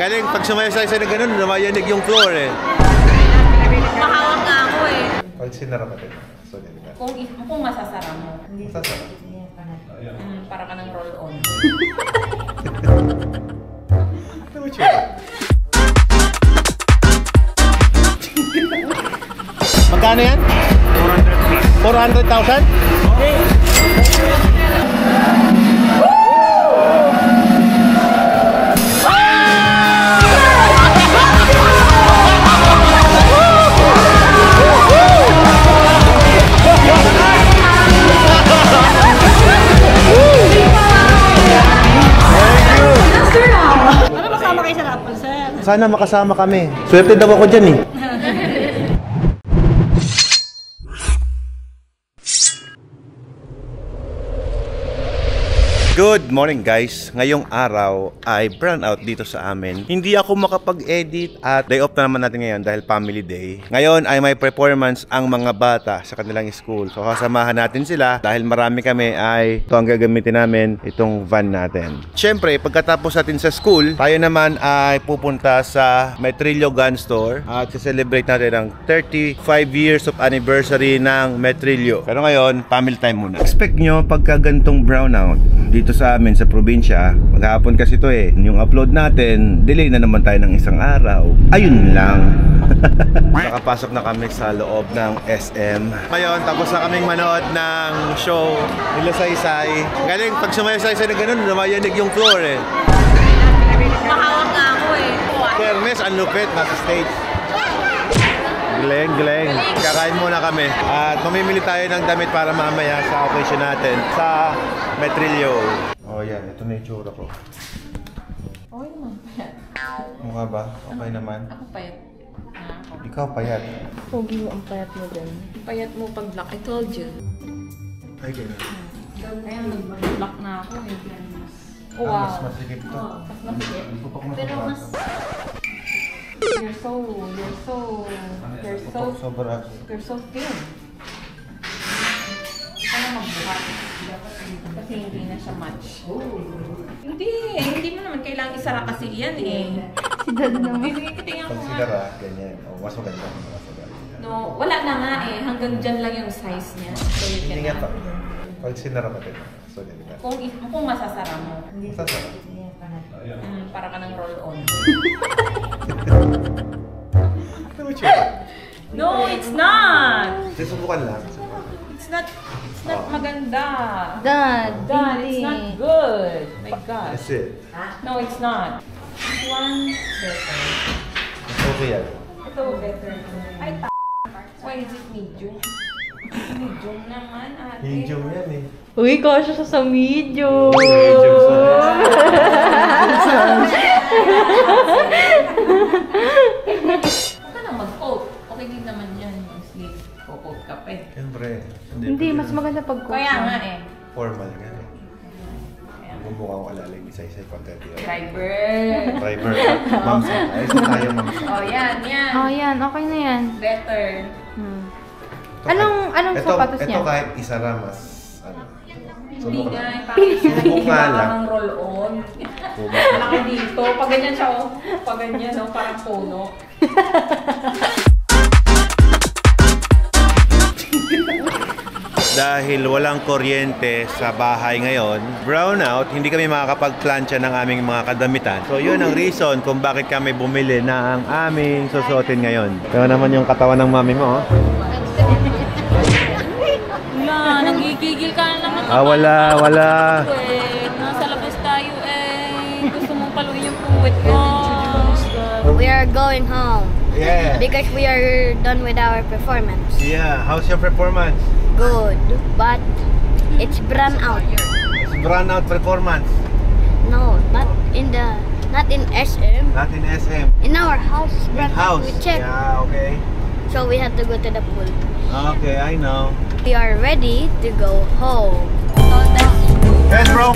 Galing, pag sumayo-sayo na ganun, namayanig yung floor eh. Mahawak nga ako eh. Pag sinara ka din. Kung masasara mo. Masasara? Para ka ng roll-on. Magkano yan? 400,000? Okay. Sana makasama kami. Swerte daw ako dyan eh. Good morning guys! Ngayong araw ay brownout dito sa amin. Hindi ako makapag-edit at day off na naman natin ngayon dahil family day. Ngayon ay may performance ang mga bata sa kanilang school. So kasamahan natin sila dahil marami kami ay ito ang gagamitin namin, itong van natin. Siyempre pagkatapos natin sa school, tayo naman ay pupunta sa Metrillo Gun Store at celebrate natin ang 35 years of anniversary ng Metrillo. Pero ngayon, family time muna. Expect nyo pagka gantong brownout dito sa amin sa probinsya, maghapon kasi to eh. Yung upload natin, delay na naman tayo ng isang araw. Ayun lang. Nakapasok na kami sa loob ng SM. Ngayon, tapos na kaming manood ng show nila Saysay. Galing, pag sumayo-sayo na ganun, namayanig yung floor eh. Mahawak nga ako eh. Fairness, ang lupit, nasa stage. Galing. Kakain muna kami. At mamimili tayo ng damit para mamaya sa occasion natin sa Metrillo. Oh yan, ito na yung tsura ko. Okay naman, payat. Mukha ba? Okay naman. Ako payat. Ikaw payat. Pogi mo ang payat mo dyan. Payat mo pag black. I told you. Ay, gano'n. Kaya nag-black na ako eh. Oh, wow. Mas masikip to. Mas masikip. Pero mas... You're so thin. Kaya magbuhat. Kasi hindi na siya match. Hindi mo naman kailangang isara kasi yan eh. Si Dad naman. Tingnan ko Pag nga. sinara, ganyan. O, mas maganda. No, wala na nga eh. Hanggang dyan lang yung size niya. So you can... Hindi nga pa. Pag sinara ka din. So, hindi ka. Kung masasara mo. Masasara? Para ka ng roll-on. No, it's not! Susubukan lang. It's not maganda. Dad, It's not good. My God. That's it. No, it's not. This one, better. Okay yan. Ito, better. Ay, why is it medium? Medium naman, ate. Medium yan eh. Uy, kasya siya sa medium. Medium Huwag ka nang mag-coat. Okay din naman yan. Yung sleeve. Coat ka pa eh. Siyempre. Hindi, mas maganda pag coat. Kaya nga eh. Formal nga eh. Mukha ko alalim, isa-isa content yun. Driver. Mamsa. Ayos na tayo, mamsa. Oh, yan. Oh, yan. Okay na yan. Better. Anong sapatos niya? Ito kahit isara mas, Hindi nga, parang roll-on. Laki dito. Pag ganyan siya, oh. Pag ganyan, oh. Parang puno. Dahil walang kuryente sa bahay ngayon, brownout, hindi kami makakapag-plancha ng aming mga kadamitan. So yun ang reason kung bakit kami bumili na ang aming susuotin ngayon. Kaya naman yung katawan ng mami mo, oh. Wala, nagigigil ka na naman. Wala. Nasa labas tayo eh. Gusto mong paluin yung puwet ko. We are going home. Yeah. Because we are done with our performance. Yeah, how's your performance? Good, but it's brand out. It's brownout performance. No, not in SM. Not in SM. In our house, brand out. House. We check. Yeah, okay. So we have to go to the pool. Okay, I know. We are ready to go home. Yes, bro.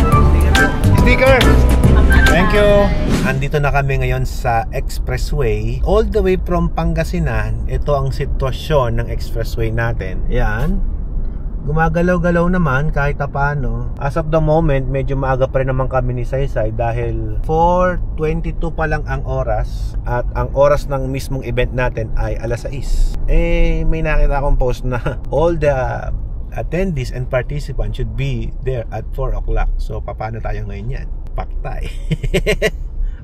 Sticker. Thank you. Andito na kami ngayon sa expressway. All the way from Pangasinan. Ito ang sitwasyon ng expressway natin. Yan. gumagalaw-galaw naman kahit paano. As of the moment, medyo maaga pa rin naman kami ni Saysay dahil 4:22 pa lang ang oras at ang oras ng mismong event natin ay alas 6. May nakita akong post na all the attendees and participants should be there at 4 o'clock. So, paano tayo ngayon yan? Paktay.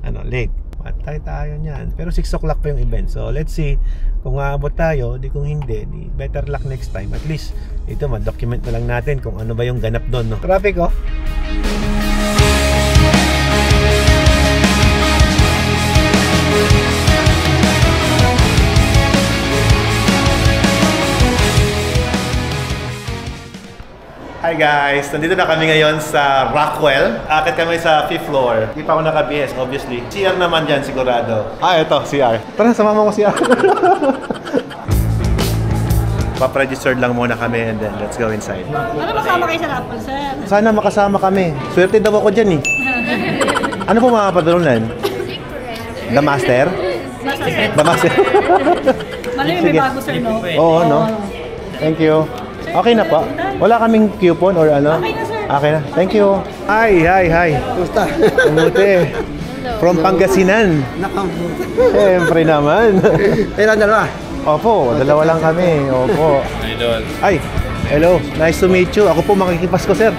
Late. Patay tayo niyan. Pero 6 o'clock pa yung event. So, let's see kung aabot tayo. Kung hindi, better luck next time. At least, ito, ma-document na lang natin kung ano ba yung ganap doon, no? Traffic, oh. Hi guys! Nandito na kami ngayon sa Rockwell. Akit kami sa 5th floor. Hindi pa ako naka-BS, obviously. CR naman dyan, sigurado. Ito, CR. Tara, sama mo ko CR. Pap-registered lang muna kami and then let's go inside. Ano makasama kayo sa Rapol, sir? Sana makasama kami. Swerte daw ako dyan, eh. Ano po mga padalunan? The Master? The Master. Malamig may bago, sir, no? Oo, no? Thank you. Okay na po. Wala kaming coupon or ano? Okay na, sir. Okay na. Thank you. Hi. Gusta. Mabuti. From Pangasinan. Siyempre naman. Ilan dalawa? Opo, dalawa lang kami. Opo. Idol. Ay, hello. Nice to meet you. Ako po makikipasko, sir.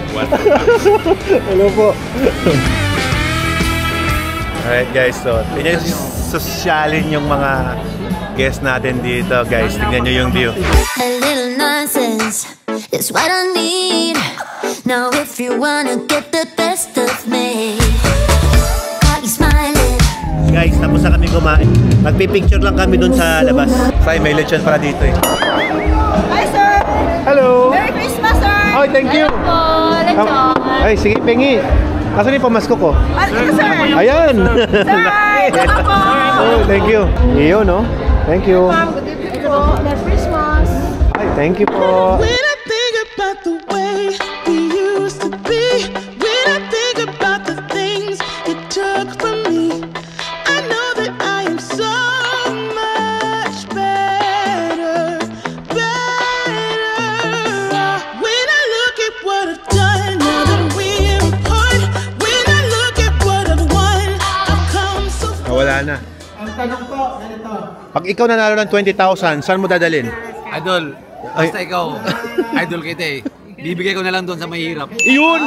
Hello po. Alright guys, so tingnan nyo sosyalin yung mga guests natin dito, guys. Tingnan nyo yung view. A little nonsense is what I need. Now if you wanna get the best of me, got you smiling. Guys, tapos na kami kumain. Magpipicture lang kami dun sa labas. Say, may lechon para dito, eh. Hi, sir! Hello! Merry Christmas, sir! Oh, thank you! Lechon. Ay, sige, pengi. Nasaan yung pamasko ko? Ito, sir! Ayan! Sir! Ito na po! Oh, thank you. Iyo, no? Thank you. Good evening po. Merry Christmas! Ay, thank you po. When I think about the way we used to be, when I think about the things you took from me, I know that I am so much better. When I look at what I've done, now that we're apart, when I look at what I've won, I've come so far. Wala na. Ang tanong po, ganito. Pag ikaw nanalo ng 20,000, saan mo dadalhin? Idol, basta ikaw, idol kita eh. Bibigay ko na lang doon sa mahirap. Iyon!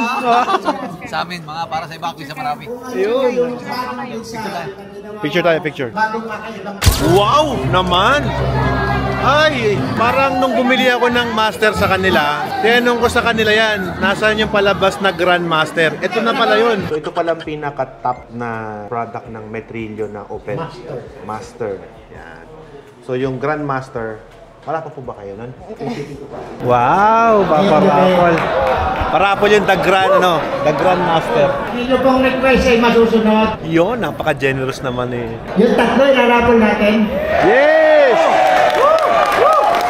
Sa amin, mga para sa iba, sa marami. Iyon! Picture tayo, picture. Wow! Naman! Ay, parang nung bumili ako ng master sa kanila, tinanong ko sa kanila yan, nasaan yung palabas na Grandmaster? Ito na pala yun. So, ito palang pinaka-top na product ng Metrillo na open. Master. Yan. So, yung Grandmaster, wala pa po ba kayo nun? Wow! Paparapol. Parapol yung the Grandmaster. Hindi nyo pong request ay masusunod. Yun, napaka-generous naman eh. Yung tatlo, ilalapol natin. Yes!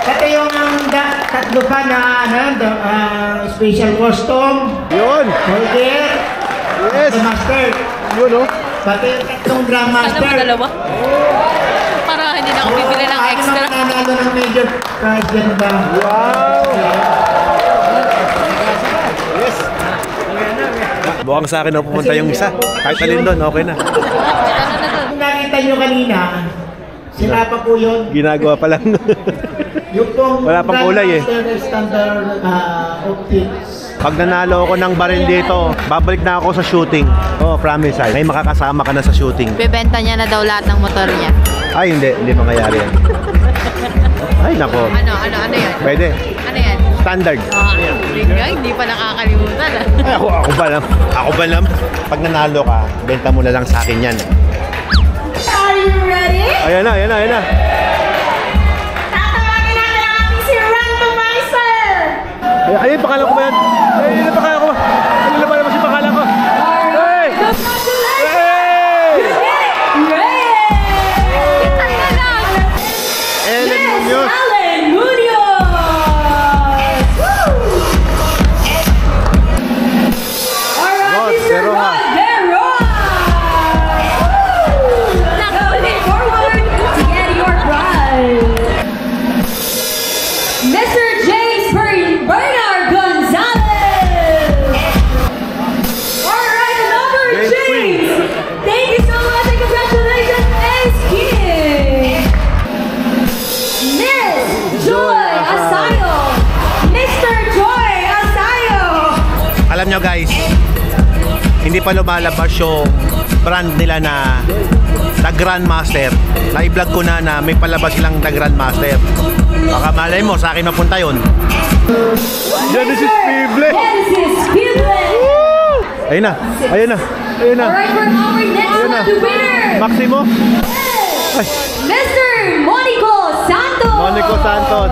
Ito yung tatlo pa na special costume. Yun! Holder. Yes! The master. Yun, oh. Pati yung tatlong Grandmaster. Ano ba dalawa? Para hindi na ako bibili ng extra. Ano nanalo ng major prize yan ba? Wow! Yes! Buwang sa akin na pupunta yung isa. Kahit alin doon, okay na. Kung nakita nyo kanina, sila pa po yun. Ginagawa pa lang. Yung pong Wala pang kulay eh. Standard optics. Pag nanalo ako ng baril dito, babalik na ako sa shooting. Oh, promise ay. May makakasama ka na sa shooting. Bebenta niya na daw lahat ng motor niya. Ay, hindi mangyayari yan. Ay, nako. Ano yan? Pwede. Ano yan? Standard. Hindi pa nakakalimutan ah. Ay, ako ba lang. Pag nanalo ka, benta mo na lang sa akin yan. Are you ready? Ayan na. Tatawagin natin ang ating si Randomizer! Ay, pangalan ko ba yan? Ay, pangalan ko ba? Ano na ba naman si pangalan ko? Hey! Ellen Munoz! Ellen Munoz! Alright, Mr. Zero ha. Rod Deron! Looking forward to get your prize! Mr. James Bernard pa lumalabas yung brand nila na The Grandmaster. Na-vlog ko na may palabas silang The Grandmaster. Baka malay mo, sa akin mapunta yun. Genesis Pible! Genesis Pible! Ayun na, ayun na, ayun na. Alright, for our next winner! Maximo? Mr. Monico Santos! Monico Santos.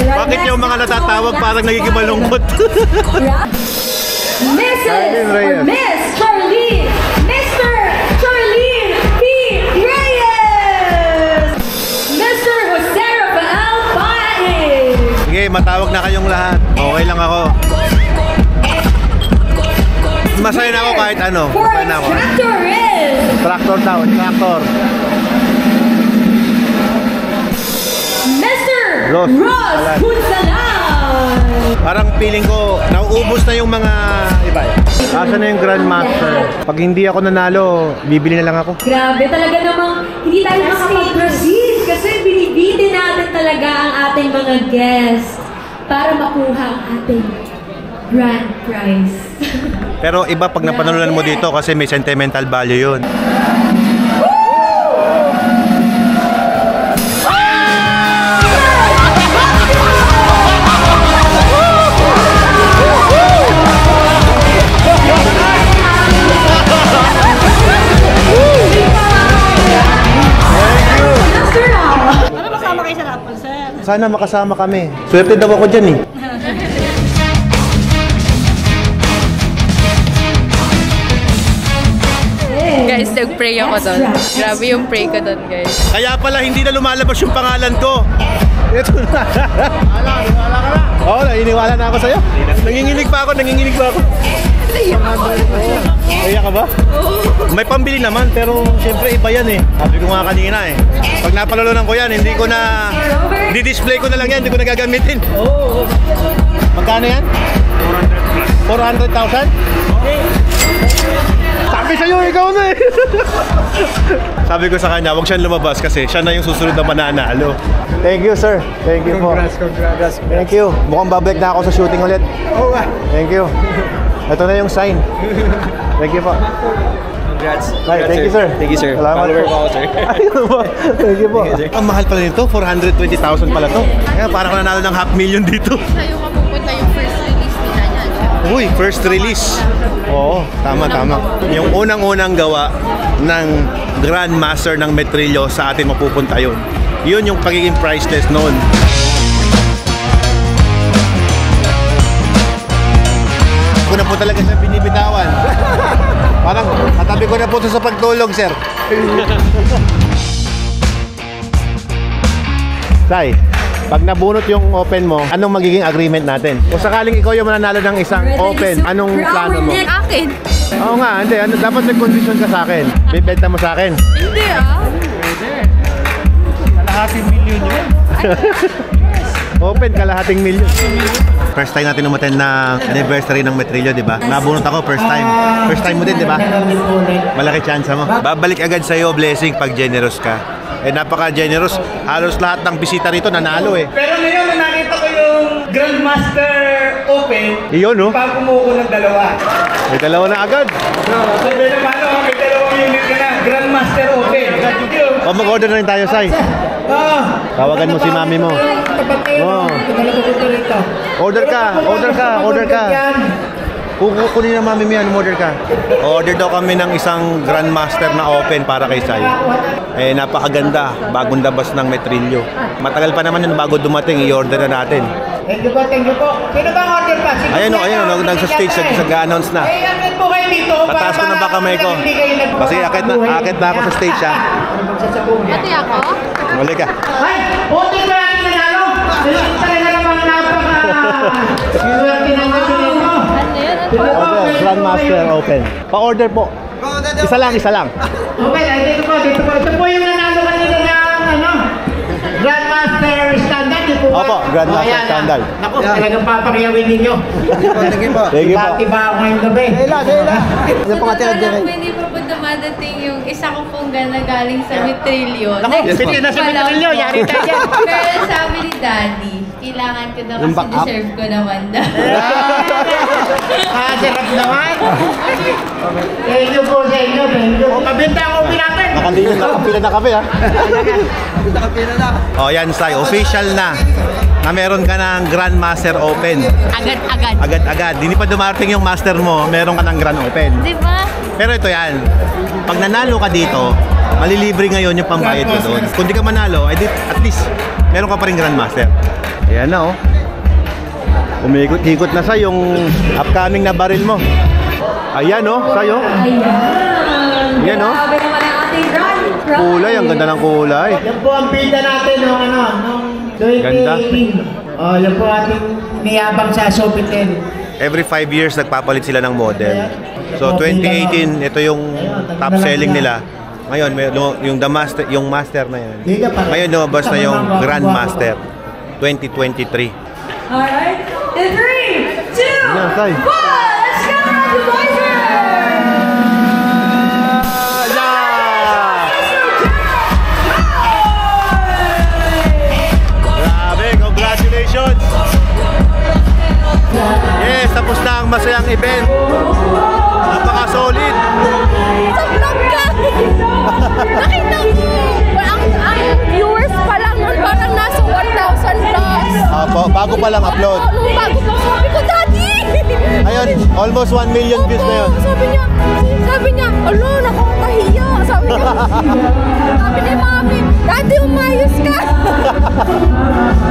Bakit yung mga natatawag parang nagiging malungkot? Mrs. or Miss Charlene! Mr. Charlene P. Reyes! Mr. Jose Rafael Paez! Sige, matawag na kayong lahat. Okay lang ako. Masaya na ako kahit ano. For Masaya na ako. tractor is... Tractor daw, tractor. Mr. Ross Punsalan! Parang feeling ko, nauubos na yung mga iba. Asa na yung Grandmaster? Pag hindi ako nanalo, bibili na lang ako. Grabe, talaga namang hindi tayo makapag-proceed kasi binibitin natin talaga ang ating mga guests para makuha ang ating grand prize. Pero iba pag napanalunan mo dito kasi may sentimental value yun. Sana makasama kami. Swerte daw ako dyan eh. Guys, nag-pray ako doon. Grabe yung pray ko doon, guys. Kaya pala hindi na lumalabas yung pangalan ko. Ito na. Oo, naniniwala na ako sa'yo. Nanginginig pa ako. Kaya ka ba? May pambili naman, pero siyempre iba yan eh. Sabi ko nga kanina eh. Pag napalalunan ko yan, hindi ko na... Di-display ko na lang yan, hindi ko na gagamitin. Magkano yan? 400,000? Sabi sa'yo, ikaw na eh. Sabi ko sa kanya, huwag siyang lumabas kasi siya na yung susunod na mananalo. Thank you, sir. Thank you po. Congrats. Thank you. Mukhang babalik na ako sa shooting ulit. Thank you. Ito na yung sign. Thank you po. Congrats. Thank you, sir. Thank you, sir. Salamat po. Sir. Thank you po. Ang mahal pala nito, 420,000 pala to. Kaya parang nanalo ng 500,000 dito. Sa'yo mapupunta yung first release nila niyan. Uy, first release. Oo, tama. Yung unang-unang gawa ng Grandmaster ng Metrillo sa atin mapupunta yun. Yun yung pagiging priceless noon. Ako na po talaga sa binibitawan. Parang katabi ko na po sa pagtulog, sir. Tay, pag nabunot yung open mo, anong magiging agreement natin? Kung sakaling ikaw yung mananalo ng isang open, anong plano mo? Akin? Oo nga, hindi. Dapat may condition ka sa akin. Bibenta mo sa akin. Hindi ah. Kalahating milyon yun. Open, kalahating milyon. First time natin umaten na anniversary ng Metrillo, di ba? Nabunot ako, first time. First time mo din, di ba? Malaki chance mo. Babalik agad sa'yo, blessing, pag generous ka. Eh, napaka-generous. Halos lahat ng bisita rito nanalo eh. Pero ngayon, nung nakita ko yung Grandmaster Open, Iyon, no? pa kumuko ng dalawa. May dalawa na agad. Sabi naman, may dalawang unit ka na. Grandmaster Open. O, mag-order na rin tayo, Sai. Tawagan mo si mami mo. Order ka. Kukunin na mami mo yan, order ka. Order daw kami ng isang Grandmaster na open para kay Sai. Eh, napakaganda. Bagong labas ng Metrillo. Matagal pa naman yun bago dumating. I-order na natin. Thank you po. Sino bang order pa? Ayun o, nagsa-stage, nag-announce na. Eh, akit po kayo dito. Tataas ko na ba kamay ko? Kasi akit na ako sa stage, ha? Pati ako? Muli ka. Ay! Ote ba ang nanalo? Talaga namang napaka-swerte ng nasunod mo. Order, Grandmaster open. Pa-order po. Isa lang. Okay, dito po. Ito po yung nanalo kanina ng Grandmaster Standard. Opo, Grandmaster Standard. Naku, talagang papakiyawin ninyo. Thank you po. Diba ako ngayong gabi? Pwede pa po dumadating yung isa ko pong galing sa Metrillo. Naku, nasa Metrillo, yari tayo dyan. Pero sabi ni Daddy, Kailangan ko daw Yung kasi back up? deserve ko naman daw. Sarap naman. Thank you po sa inyo. Thank you. O, kabinta ako pinapin. Nakapila na kape ha. Nakapila na. O yan Sai, official na meron ka ng Grandmaster Open. Agad-agad. Agad-agad. Hindi pa dumarating yung master mo, meron ka ng Grand Open. Di ba? Pero ito yan, pag nanalo ka dito, malilibre ngayon yung pambayad mo doon. Kung di ka manalo, at least meron ka pa rin Grandmaster. Ayan na oh. Umikot-ikot na sa yung upcoming na baril mo. Ayan oh, sa'yo. Ayan. Yan, oh. Grabe naman ang ating Grand Prize. Kulay, ang ganda ng kulay. Yan po ang bida natin nung nung 2018. Oh, yan po ating niyabang sa Sofitel. Every 5 years nagpapalit sila ng model. So 2018, ito yung top selling nila. Ngayon, yung master na yan. Ngayon lumabas na yung Grandmaster 2023. Alright. In 3, 2, 1, let's go! Congratulations! Yes, tapos na ang masayang event. Napaka-solid. Sa vlog ka! Nakita mo! Ang viewers pa lang nun parang nasa 1,000 plus. Bago pa lang upload. Nung bago pa sabi ko, Daddy! Ngayon, almost 1 million views na yun. Sabi niya, alo, nakakahiya. Sabi ni Mami, Daddy, umayos ka.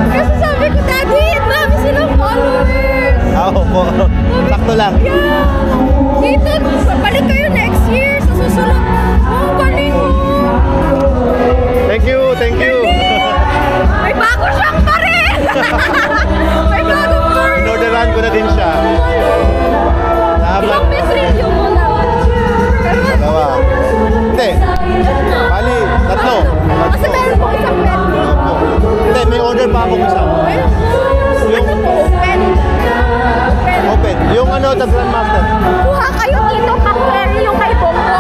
Kasi sabi ko, Daddy, dami silang followers. Oo po. Sakto lang. Yeah. Dito, balik kayo next year sa susunod. Oh, galing mo. Thank you, thank you. May bago siyang pa rin. May bago pa rin. Inorderan ko na din siya. Ilang piece review mo na? Dalawa. Hindi. Bali, tatlo. Kasi meron po isang pending. Hindi, may order pa ako isa. Ano po, open? Open. Yung the Grandmaster. Kuha kayo dito, pa-query yung kay Bongo.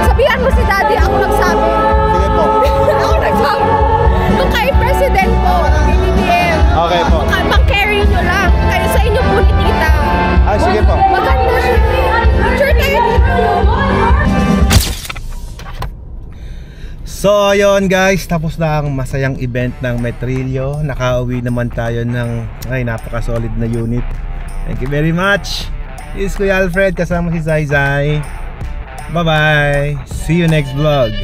Sabihan mo si Daddy, ako nagsabi. Sige po. Ako nagsabi. Nung kay President po, BBM. Okay po. Pang-carry nyo lang. Kayo sa inyo po ni Tita. Ah, sige po. Maganda siya. Picture tayo dito. So ayun guys, tapos na ang masayang event ng Metrillo. Nakauwi naman tayo ng napaka-solid na unit. Thank you very much. This is Kuya Alfred kasama si Zai Zai. Bye bye. See you next vlog.